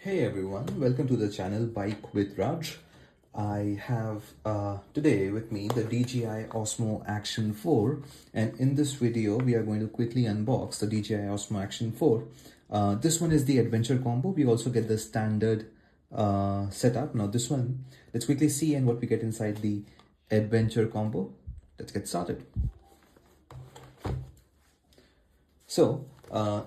Hey everyone, welcome to the channel Bike with Raj. I have today with me the DJI Osmo Action 4, and in this video we are going to quickly unbox the DJI Osmo Action 4. This one is the adventure combo. We also get the standard setup. Now this one, let's quickly see and what we get inside the adventure combo. Let's get started. So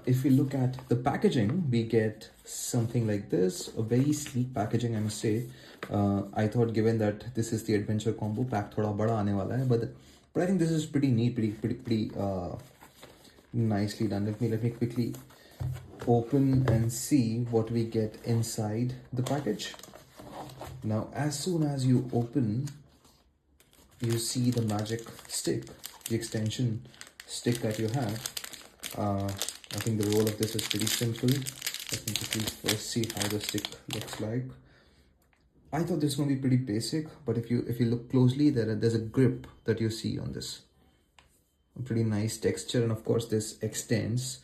if we look at the packaging, we get something like this, a very sleek packaging, I must say. I thought given that this is the adventure combo, pack thoda bada aane wala hai, but I think this is pretty neat, pretty nicely done. Let me quickly open and see what we get inside the package. Now, as soon as you open, you see the magic stick, the extension stick that you have. I think the roll of this is pretty simple. Let me quickly first see how the stick looks like. I thought this was going to be pretty basic, but if you look closely, there's a grip that you see on this. A pretty nice texture, and of course this extends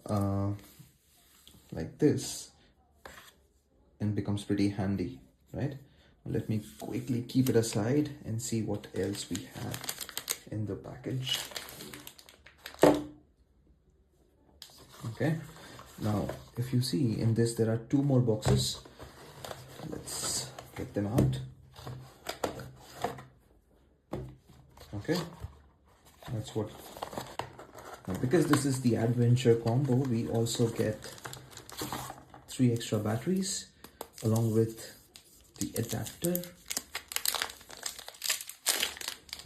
like this and becomes pretty handy, right? Let me quickly keep it aside and see what else we have in the package. Okay, now if you see in this, there are two more boxes. Let's get them out. Okay, that's what. Now, because this is the adventure combo, we also get 3 extra batteries along with the adapter.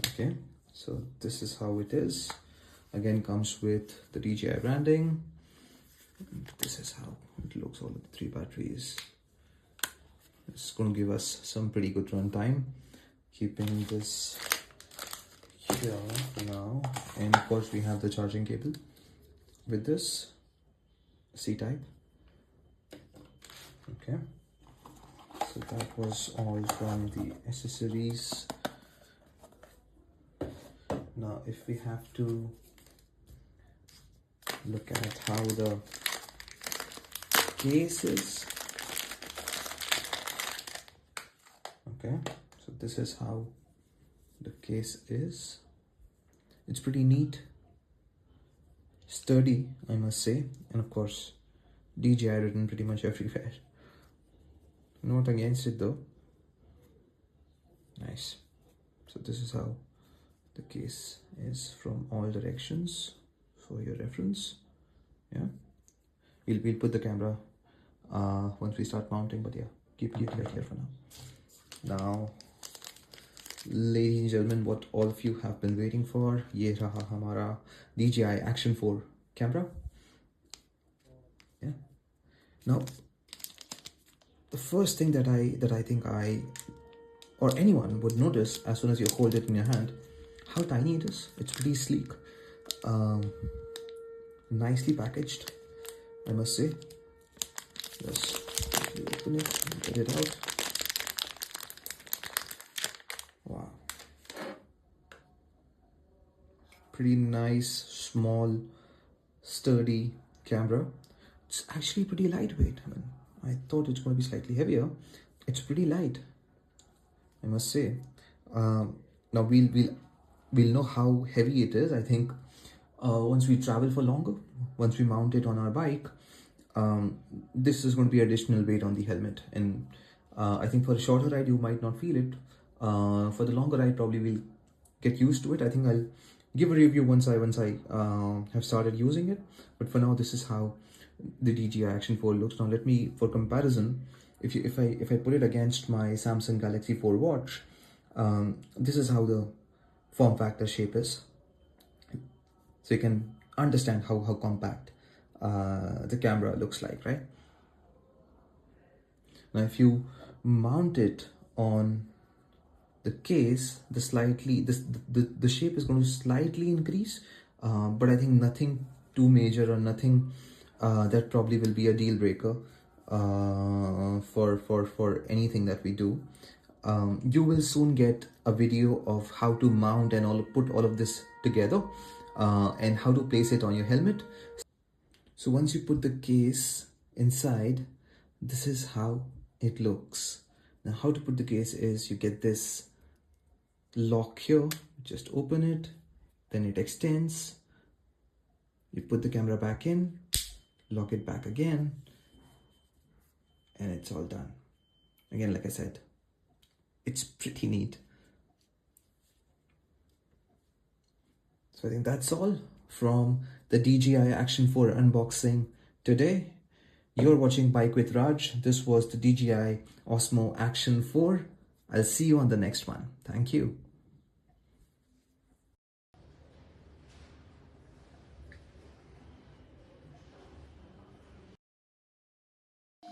Okay, so this is how it is. Again, comes with the DJI branding. This is how it looks, all of the 3 batteries. It's going to give us some pretty good run time. Keeping this here now. And of course we have the charging cable with this C-type. Okay. So that was all from the accessories. Now if we have to look at how the case is. Okay, so this is how the case is. It's pretty neat, sturdy, I must say, and of course DJI written pretty much everywhere. Not against it though. Nice. So this is how the case is from all directions for your reference. Yeah, we'll put the camera once we start mounting, but yeah, keep it right here for now. Now, ladies and gentlemen, what all of you have been waiting for, ye raha hamara DJI Action 4 camera. Yeah. Now, the first thing that I think or anyone would notice as soon as you hold it in your hand, how tiny it is. It's pretty sleek, nicely packaged, I must say. Let's open it and get it out. Wow. Pretty nice, small, sturdy camera. It's actually pretty lightweight. I mean, I thought it's going to be slightly heavier. It's pretty light, I must say. Now we'll know how heavy it is. I think once we travel for longer, once we mount it on our bike, this is going to be additional weight on the helmet, and I think for a shorter ride you might not feel it. For the longer ride, probably we'll get used to it. I think I'll give a review once I have started using it, but for now this is how the DJI Action 4 looks. Now let me, for comparison, if I put it against my Samsung Galaxy 4 watch, this is how the form factor shape is, so you can understand how compact the camera looks like, right? Now if you mount it on the case, the shape is going to slightly increase, but I think nothing too major, or nothing that probably will be a deal breaker for anything that we do. You will soon get a video of how to mount and put all of this together, and how to place it on your helmet. So once you put the case inside, this is how it looks. Now how to put the case is you get this lock here, just open it, then it extends, you put the camera back in, lock it back again, and it's all done. Again, like I said, it's pretty neat. So I think that's all from the DJI Action 4 unboxing today. You're watching Bike with Raj. This was the DJI OSMO Action 4. I'll see you on the next one. Thank you.